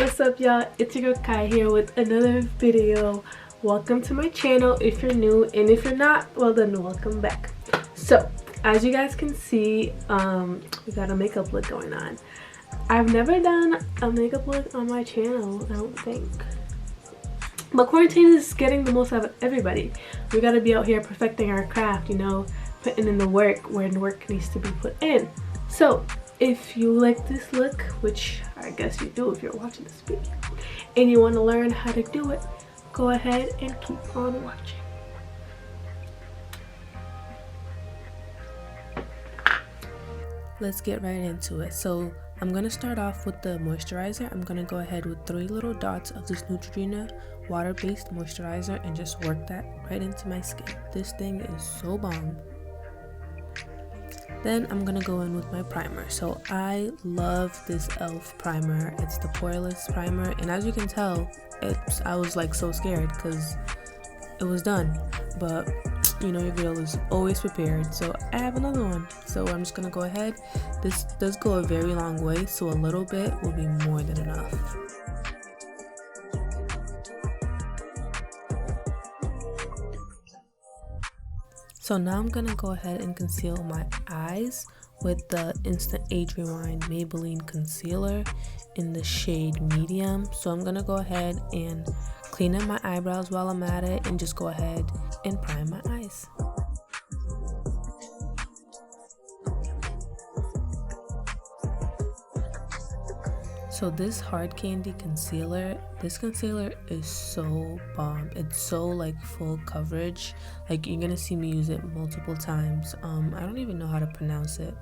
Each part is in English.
What's up, y'all? It's your girl Kai here with another video. Welcome to my channel if you're new, and if you're not, well then welcome back. So as you guys can see, we got a makeup look going on. I've never done a makeup look on my channel, I don't think, but quarantine is getting the most out of everybody. We gotta be out here perfecting our craft, you know, putting in the work where the work needs to be put in. So if you like this look, which I guess you do if you're watching this video, and you want to learn how to do it, go ahead and keep on watching. Let's get right into it. So I'm going to start off with the moisturizer. I'm going to go ahead with 3 little dots of this Neutrogena water-based moisturizer and just work that right into my skin. This thing is so bomb. Then I'm gonna go in with my primer. So I love this e.l.f. primer. It's the poreless primer, and as you can tell, I was like so scared because it was done, but you know, your girl is always prepared. So I have another one, so I'm just gonna go ahead. This does go a very long way, so a little bit will be more than enough. So now I'm gonna go ahead and conceal my eyes with the Instant Age Rewind Maybelline concealer in the shade medium. So I'm gonna go ahead and clean up my eyebrows while I'm at it and just go ahead and prime my eyes. So this hard candy concealer, this concealer is so bomb. It's so like full coverage. Like you're gonna see me use it multiple times. I don't even know how to pronounce it,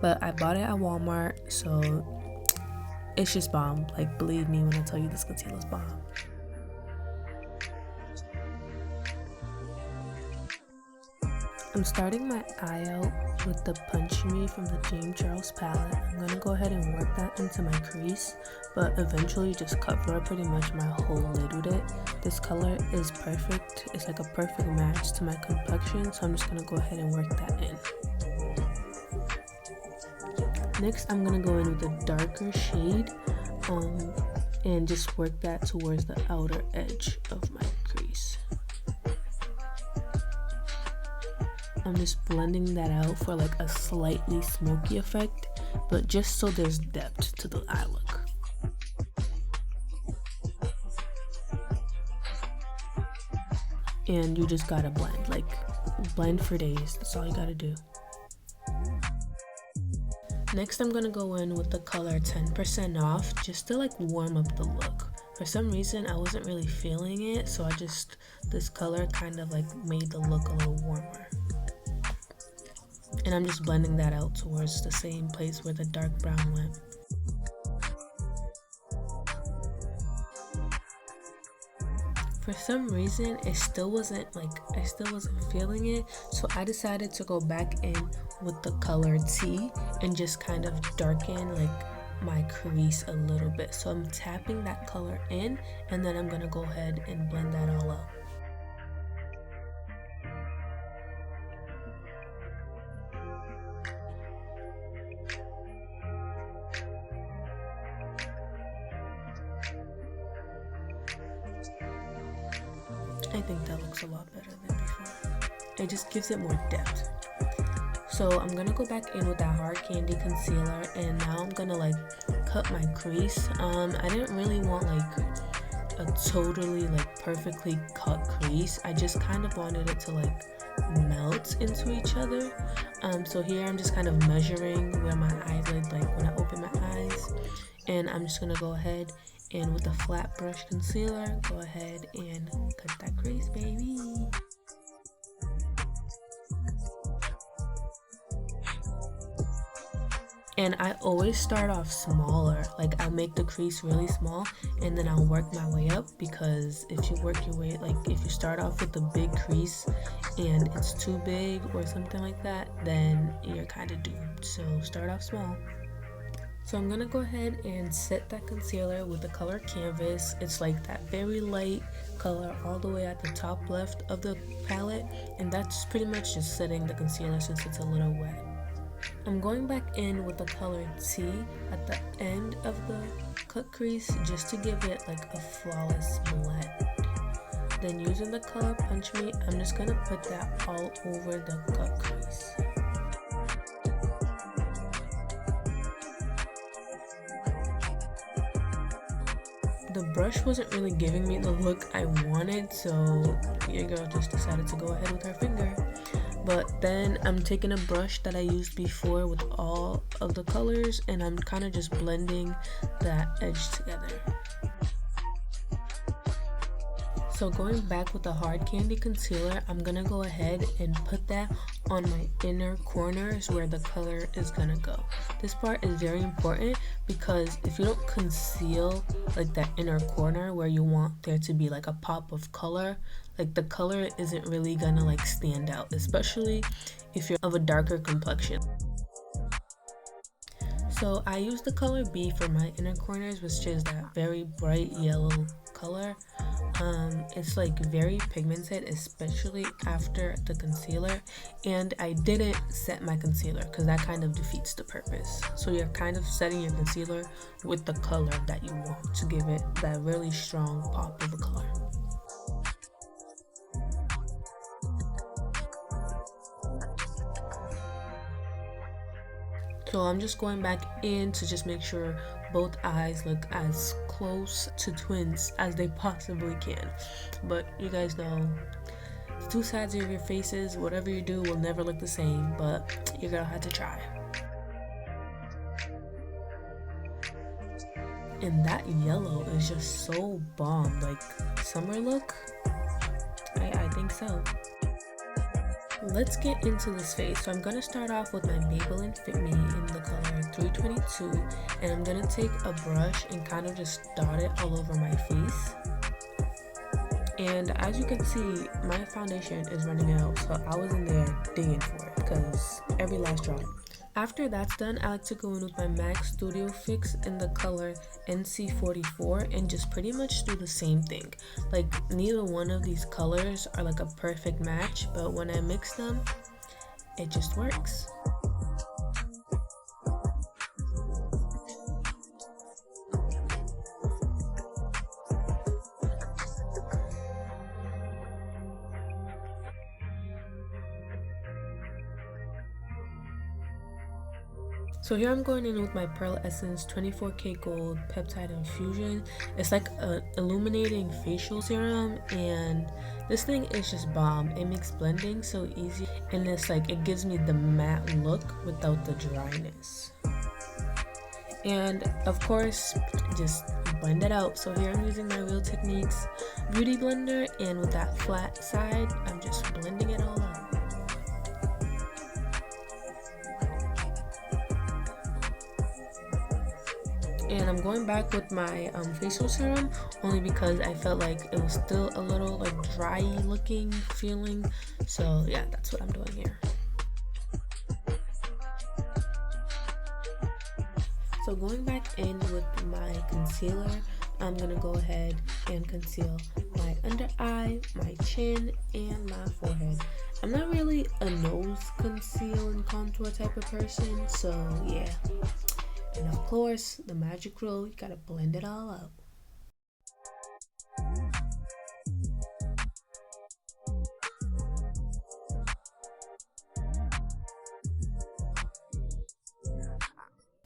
but I bought it at Walmart, so it's just bomb. Like believe me when I tell you this concealer is bomb. I'm starting my eye out with the Punch Me from the James Charles palette. I'm going to go ahead and work that into my crease, but eventually just cover up pretty much my whole lid with it. This color is perfect. It's like a perfect match to my complexion, so I'm just going to go ahead and work that in. Next, I'm going to go in with a darker shade and just work that towards the outer edge of my crease. I'm just blending that out for like a slightly smoky effect, but just so there's depth to the eye look. And you just gotta blend, like blend for days. That's all you gotta do. Next, I'm gonna go in with the color 10% off just to like warm up the look. For some reason, I wasn't really feeling it, so this color kind of like made the look a little warmer. And I'm just blending that out towards the same place where the dark brown went. For some reason, I still wasn't feeling it, so I decided to go back in with the color T and just kind of darken like my crease a little bit. So I'm tapping that color in, and then I'm gonna go ahead and blend that all out. I think that looks a lot better than before. It just gives it more depth. So I'm gonna go back in with that hard candy concealer, and now I'm gonna like cut my crease. I didn't really want like a totally like perfectly cut crease. I just kind of wanted it to like melt into each other. So here I'm just kind of measuring where my eyelid, like when I open my eyes, and I'm just gonna go ahead and with a flat brush concealer, go ahead and cut that crease, baby. And I always start off smaller. Like I'll make the crease really small and then I'll work my way up, because if you work your way, like if you start off with a big crease and it's too big or something like that, then you're kind of doomed. So start off small. So I'm gonna go ahead and set that concealer with the color Canvas. It's like that very light color all the way at the top left of the palette, and that's pretty much just setting the concealer since it's a little wet. I'm going back in with the color T at the end of the cut crease just to give it like a flawless blend. Then using the color Punch Me, I'm just gonna put that all over the cut crease. The brush wasn't really giving me the look I wanted, so your girl just decided to go ahead with her finger. But then I'm taking a brush that I used before with all of the colors and I'm kind of just blending that edge together. So going back with the hard candy concealer, I'm gonna go ahead and put that on my inner corners where the color is gonna go. This part is very important because if you don't conceal like that inner corner where you want there to be like a pop of color, like the color isn't really gonna like stand out, especially if you're of a darker complexion. So I use the color B for my inner corners, which is that very bright yellow color. It's like very pigmented, especially after the concealer, and I didn't set my concealer because that kind of defeats the purpose. So you're kind of setting your concealer with the color that you want to give it that really strong pop of a color. So I'm just going back in to just make sure both eyes look as close to twins as they possibly can. But you guys know, the two sides of your faces, whatever you do will never look the same, but you're gonna have to try. And that yellow is just so bomb, like summer look, I think so. Let's get into this face. So I'm going to start off with my Maybelline Fit Me in the color 322, and I'm going to take a brush and kind of just dot it all over my face. And as you can see, my foundation is running out, so I was in there digging for it because every last drop. After that's done, I like to go in with my MAC Studio Fix in the color NC44 and just pretty much do the same thing. Like neither one of these colors are like a perfect match, but when I mix them, it just works. So here I'm going in with my Pearl Essence 24K Gold Peptide Infusion. It's like an illuminating facial serum, and this thing is just bomb. It makes blending so easy, and it's like it gives me the matte look without the dryness. And of course, just blend it out. So here I'm using my Real Techniques Beauty Blender, and with that flat side, I'm just blending it all out. And I'm going back with my facial serum only because I felt like it was still a little like dry looking feeling. So yeah, that's what I'm doing here. So going back in with my concealer, I'm gonna go ahead and conceal my under eye, my chin, and my forehead. I'm not really a nose conceal and contour type of person, so yeah. And of course, the magic rule, you gotta blend it all out.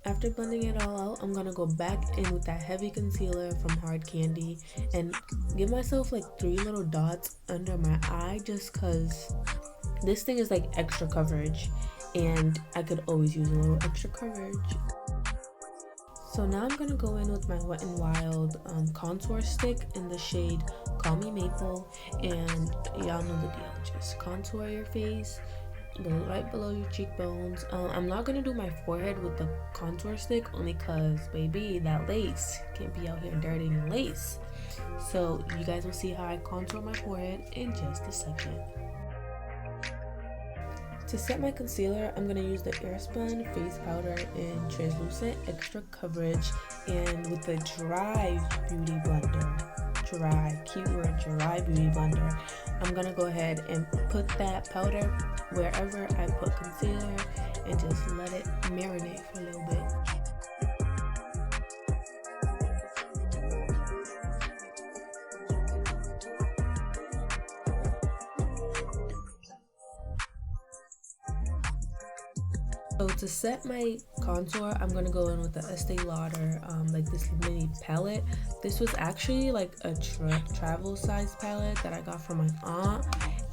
After blending it all out, I'm gonna go back in with that heavy concealer from Hard Candy and give myself like 3 little dots under my eye just cause this thing is like extra coverage and I could always use a little extra coverage. So now I'm going to go in with my Wet n Wild contour stick in the shade Call Me Maple, and y'all know the deal. Just contour your face right below your cheekbones. I'm not going to do my forehead with the contour stick only because, baby, that lace can't be out here dirtying lace. So you guys will see how I contour my forehead in just a second. To set my concealer, I'm going to use the Airspun Face Powder in Translucent Extra Coverage and with the Dry Beauty Blender. Dry, keyword Dry Beauty Blender. I'm going to go ahead and put that powder wherever I put concealer and just let it marinate for a little bit. So to set my contour, I'm gonna go in with the Estee Lauder, like this mini palette. This was actually like a travel size palette that I got from my aunt,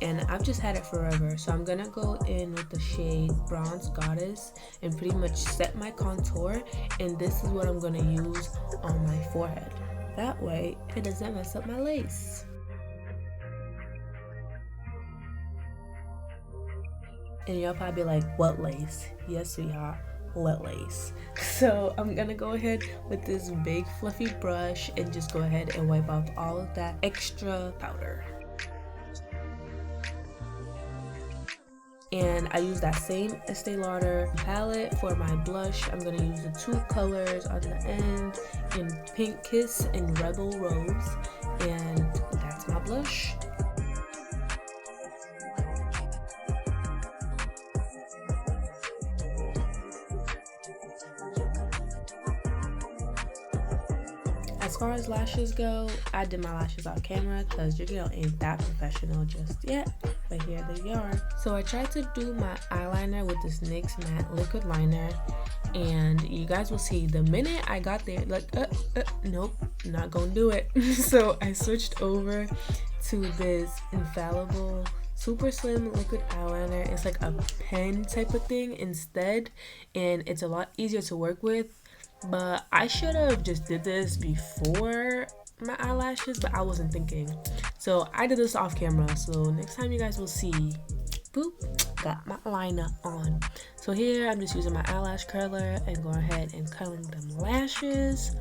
and I've just had it forever. So I'm gonna go in with the shade Bronze Goddess and pretty much set my contour, and this is what I'm gonna use on my forehead. That way it doesn't mess up my lace. And y'all probably be like, what lace? Yes, sweetheart, what lace? So I'm gonna go ahead with this big fluffy brush and just go ahead and wipe off all of that extra powder. And I use that same Estee Lauder palette for my blush. I'm gonna use the two colors on the end in Pink Kiss and Rebel Rose, and that's my blush. As far as lashes go, I did my lashes off camera because your girl ain't that professional just yet, but here they are. So I tried to do my eyeliner with this NYX matte liquid liner, and you guys will see the minute I got there, like, nope, not gonna do it. So I switched over to this Infallible super slim liquid eyeliner. It's like a pen type of thing instead, and it's a lot easier to work with. But I should have just did this before my eyelashes, but I wasn't thinking. So I did this off camera. So next time you guys will see, boop, got my liner on. So here I'm just using my eyelash curler and going ahead and curling them lashes.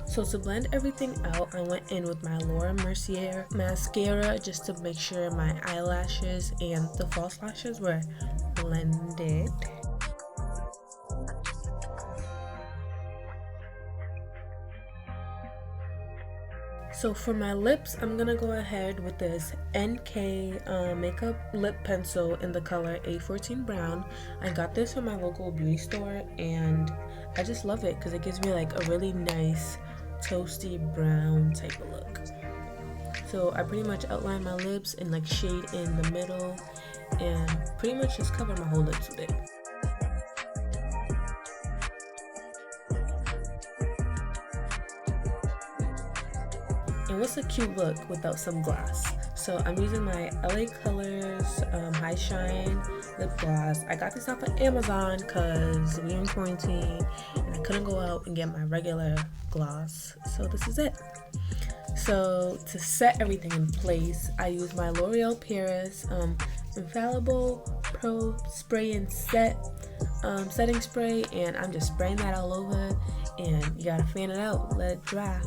So to blend everything out, I went in with my Mercier mascara just to make sure my eyelashes and the false lashes were blended. So for my lips, I'm gonna go ahead with this NK makeup lip pencil in the color A14 Brown. I got this from my local beauty store, and I just love it because it gives me like a really nice toasty brown type of look. So I pretty much outline my lips and like shade in the middle, and pretty much just cover my whole lips with it. And what's a cute look without some gloss? So I'm using my LA Colors High Shine lip gloss. I got this off of Amazon because we in quarantine and I couldn't go out and get my regular gloss. So this is it. So to set everything in place, I use my L'Oreal Paris Infallible Pro Spray and Set setting spray, and I'm just spraying that all over, and you gotta fan it out, let it dry.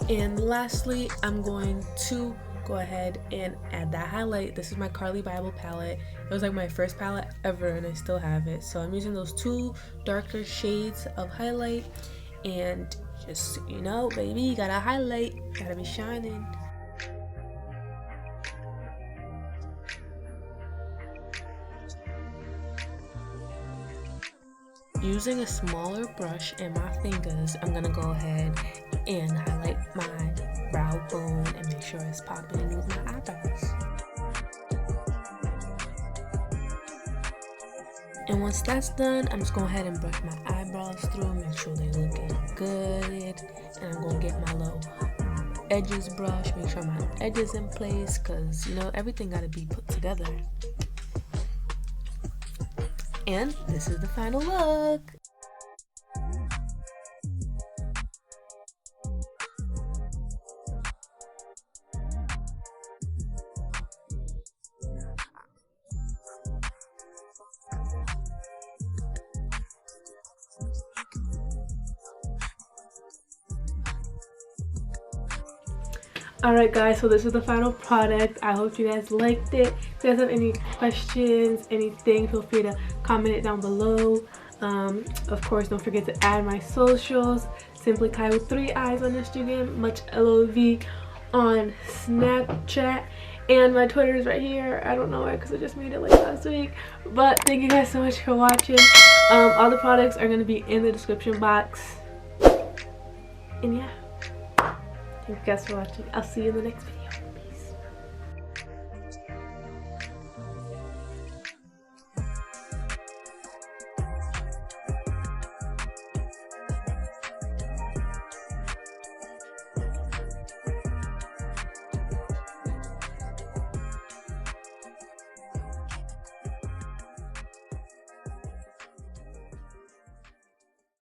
And lastly, I'm going to go ahead and add that highlight. This is my Carly Bible palette. It was like my first palette ever, and I still have it. So I'm using those two darker shades of highlight, and just, you know, baby, you gotta highlight, gotta be shining. Using a smaller brush and my fingers, I'm gonna go ahead and highlight my brow bone and make sure it's popping in with my eyebrows. And once that's done, I'm just going ahead and brush my eyebrows through, make sure they're looking good. And I'm gonna get my little edges brush, make sure my edges in place, because you know everything gotta be put together. And this is the final look. Alright guys, so this is the final product. I hope you guys liked it. If you guys have any questions, anything, feel free to comment it down below. Of course, don't forget to add my socials. Simply Kai with 3 eyes on Instagram, much LOV on Snapchat, and my Twitter is right here. I don't know why, because I just made it like last week. But thank you guys so much for watching. All the products are going to be in the description box. And yeah, thank you guys for watching. I'll see you in the next video.